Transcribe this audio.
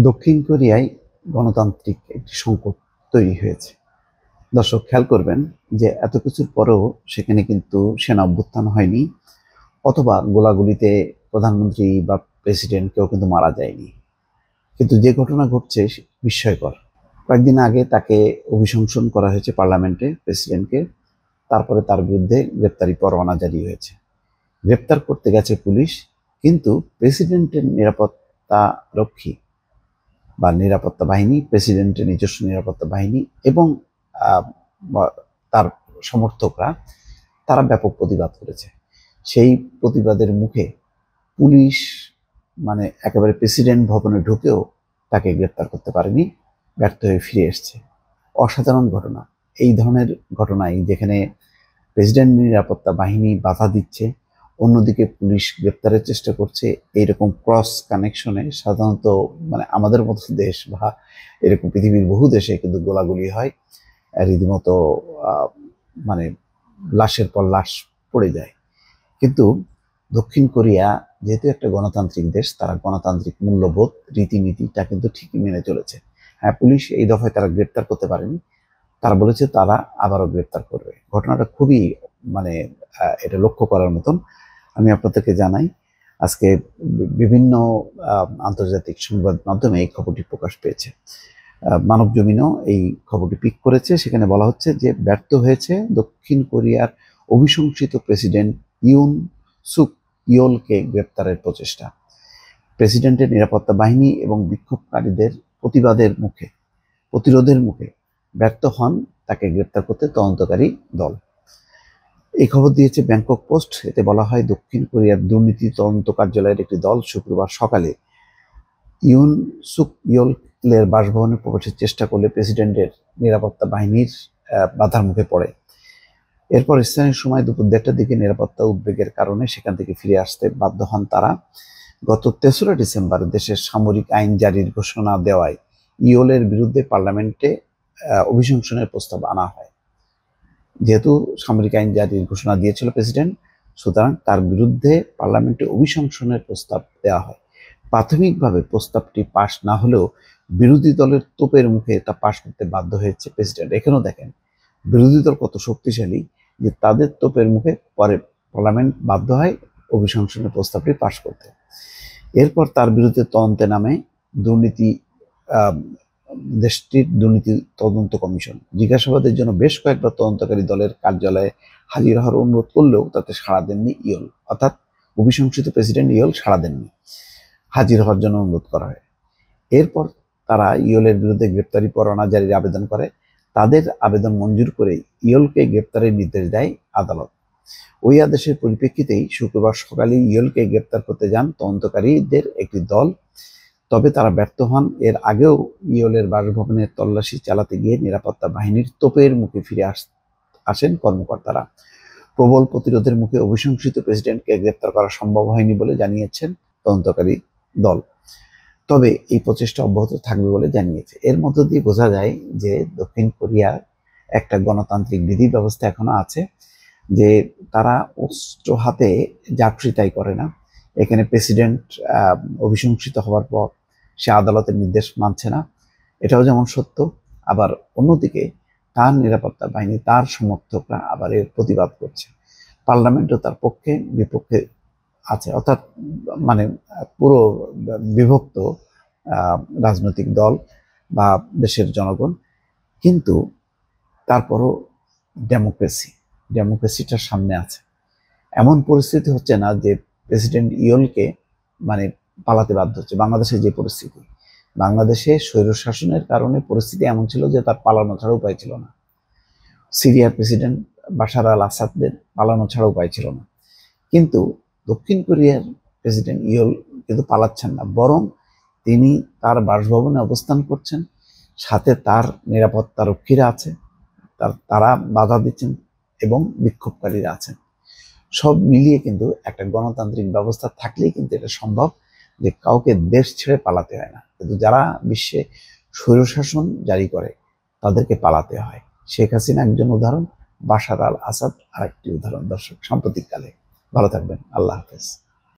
দক্ষিণ কোরিয়ায় গণতান্ত্রিক একটি সংকট তৈরি হয়েছে। দর্শক খেয়াল করবেন যে এত কিছুর পরেও সেখানে কিন্তু সেনা অভ্যুত্থান হয়নি, অথবা গোলাগুলিতে প্রধানমন্ত্রী বা প্রেসিডেন্ট কেউ কিন্তু মারা যায়নি। কিন্তু যে ঘটনা ঘটছে বিস্ময়কর। কয়েকদিন আগে তাকে অভিশংসন করা হয়েছে পার্লামেন্টে, প্রেসিডেন্টকে। তারপরে তার বিরুদ্ধে গ্রেপ্তারি পরোয়ানা জারি হয়েছে। গ্রেপ্তার করতে গেছে পুলিশ, কিন্তু প্রেসিডেন্টের নিরাপত্তা রক্ষী বা নিরাপত্তা বাহিনী, প্রেসিডেন্টের নিজস্ব নিরাপত্তা বাহিনী এবং আহ, তার সমর্থকরা তারা ব্যাপক প্রতিবাদ করেছে। সেই প্রতিবাদের মুখে পুলিশ একেবারে প্রেসিডেন্ট ভবনে ঢুকেও তাকে গ্রেপ্তার করতে পারেনি, ব্যর্থ হয়ে ফিরে এসছে। অসাধারণ ঘটনা। এই ধরনের ঘটনায় যেখানে প্রেসিডেন্ট নিরাপত্তা বাহিনী বাধা দিচ্ছে, অন্যদিকে পুলিশ গ্রেপ্তারের চেষ্টা করছে, এইরকম ক্রস কানেকশনে সাধারণত আমাদের মতো দেশ বা এরকম পৃথিবীর বহু দেশে কিন্তু গোলাগুলি হয়, রীতিমতো মানে লাশের পর লাশ পড়ে যায়। কিন্তু দক্ষিণ কোরিয়া যেহেতু একটা গণতান্ত্রিক দেশ, তারা গণতান্ত্রিক মূল্যবোধ রীতিনীতিটা কিন্তু ঠিকই মেনে চলেছে। হ্যাঁ, পুলিশ এই দফায় তারা গ্রেপ্তার করতে পারেনি, তারা বলেছে তারা আবারও গ্রেপ্তার করবে। ঘটনাটা খুবই মানে এটা লক্ষ্য করার মতন। আমি আপনাদেরকে জানাই, আজকে বিভিন্ন আন্তর্জাতিক সংবাদ মাধ্যমে এই খবরটি প্রকাশ পেয়েছে। মানব জমিনও এই খবরটি পিক করেছে। সেখানে বলা হচ্ছে যে ব্যর্থ হয়েছে দক্ষিণ কোরিয়ার অভিশংসিত প্রেসিডেন্ট ইউন সুক ইয়োলকে গ্রেপ্তারের প্রচেষ্টা। প্রেসিডেন্টের নিরাপত্তা বাহিনী এবং বিক্ষোভকারীদের প্রতিরোধের মুখে ব্যর্থ হন তাকে গ্রেপ্তার করতে তদন্তকারী দল। এই খবর দিয়েছে ব্যাংকক পোস্ট। এতে বলা হয়, দক্ষিণ কোরিয়ার দুর্নীতি তদন্ত কার্যালয়ের একটি দল শুক্রবার সকালে ইউন সুক ইয়োলের বাসভবনে প্রবেশের চেষ্টা করলে প্রেসিডেন্টের নিরাপত্তা বাহিনীর বাধার মুখে পড়ে। এরপর স্থানীয় সময় দুপুর 1টার দিকে নিরাপত্তা উদ্বেগের কারণে সেখান থেকে ফিরে আসতে বাধ্য হন তারা। গত 3রা ডিসেম্বর দেশের সামরিক আইন জারির ঘোষণা দেওয়ায় ইয়োলের বিরুদ্ধে পার্লামেন্টে অভিশংসনের প্রস্তাব আনা হয়। যেহেতু সামরিক আইন জারির ঘোষণা দিয়েছিল প্রেসিডেন্ট, সুতরাং তার বিরুদ্ধে পার্লামেন্টে অভিশংসনের প্রস্তাব দেওয়া হয়। প্রাথমিকভাবে প্রস্তাবটি পাশ না হলেও বিরোধী দলের তোপের মুখে তা পাশ করতে বাধ্য হয়েছে প্রেসিডেন্ট। এখানেও দেখেন বিরোধী দল কত শক্তিশালী, যে তাদের তোপের মুখে পরে পার্লামেন্ট বাধ্য হয় অভিশংসনের প্রস্তাবটি পাশ করতে। এরপর তার বিরুদ্ধে তদন্তে নামে দেশটির দুর্নীতি তদন্ত কমিশন। জিজ্ঞাসাবাদের জন্য বেশ কয়েকবার তদন্তকারী দলের কার্যালয়ে হাজির হওয়ার অনুরোধ করলেও তাতে সাড়া দেননি ইয়োল, অর্থাৎ অভিশংসিত প্রেসিডেন্ট ইয়োল সাড়া দেননি। হাজির হওয়ার জন্য অনুরোধ করা হয়। এরপর তারা ইয়োলের বিরুদ্ধে গ্রেপ্তারি পরোয়ানা জারির আবেদন করে। তাদের আবেদন মঞ্জুর করে ইয়োলকে গ্রেপ্তারের নির্দেশ দেয় আদালত। ওই আদেশের পরিপ্রেক্ষিতেই শুক্রবার সকালে ইয়োলকে গ্রেপ্তার করতে যান তদন্তকারীদের একটি দল। তবে তারা ব্যর্থ হন। এর আগেও ইয়োলের বাসভবনের তল্লাশি চালাতে গিয়ে নিরাপত্তা বাহিনীর তোপের মুখে ফিরে আসেন কর্মকর্তারা। প্রবল প্রতিরোধের মুখে অভিশংসিত প্রেসিডেন্টকে গ্রেপ্তার করা সম্ভব হয়নি বলে জানিয়েছেন তদন্তকারী দল। তবে এই প্রচেষ্টা অব্যাহত থাকবে বলে জানিয়েছে। এর মধ্য দিয়ে বোঝা যায় যে দক্ষিণ কোরিয়ার একটা গণতান্ত্রিক বিধি ব্যবস্থা এখনো আছে, যে তারা অস্ত্র হাতে যা খুশি তাই করে না। এখানে প্রেসিডেন্ট অভিশংসিত হওয়ার পর সে আদালতের নির্দেশ মানছে না, এটাও যেমন সত্য। আবার অন্যদিকে তার নিরাপত্তা বাহিনী, তার সমর্থকরা আবার এর প্রতিবাদ করছে। পার্লামেন্টও তার পক্ষে বিপক্ষে আছে, অর্থাৎ পুরো বিভক্ত রাজনৈতিক দল বা দেশের জনগণ। কিন্তু তারপরও ডেমোক্রেসিটার সামনে আছে। এমন পরিস্থিতি হচ্ছে না যে প্রেসিডেন্ট ইয়োলকে পালাতে বাধ্য হচ্ছে। বাংলাদেশে যে পরিস্থিতি, বাংলাদেশে স্বৈরশাসনের কারণে পরিস্থিতি এমন ছিল যে তার পালানো ছাড়া উপায় ছিল না। সিরিয়ার প্রেসিডেন্ট বাশার আল আসাদের পালানো ছাড়া উপায় ছিল না। কিন্তু দক্ষিণ কোরিয়ার প্রেসিডেন্ট ইয়োল কিন্তু পালাচ্ছেন না, বরং তিনি তার বাসভবনে অবস্থান করছেন, সাথে তার নিরাপত্তা রক্ষীরা আছে, তারা বাধা দিচ্ছেন এবং বিক্ষোভকারীরা আছেন। সব মিলিয়ে কিন্তু একটা গণতান্ত্রিক ব্যবস্থা থাকলেই কিন্তু এটা সম্ভব যে কাউকে দেশ ছেড়ে পালাতে হয় না। কিন্তু যারা বিশ্বে স্বৈরশাসন জারি করে তাদেরকে পালাতে হয়। শেখ হাসিনা একজন উদাহরণ, বাশার আল আসাদ আরেকটি উদাহরণ। দর্শক, সাম্প্রতিককালে। ভালো থাকবেন। আল্লাহ হাফেজ।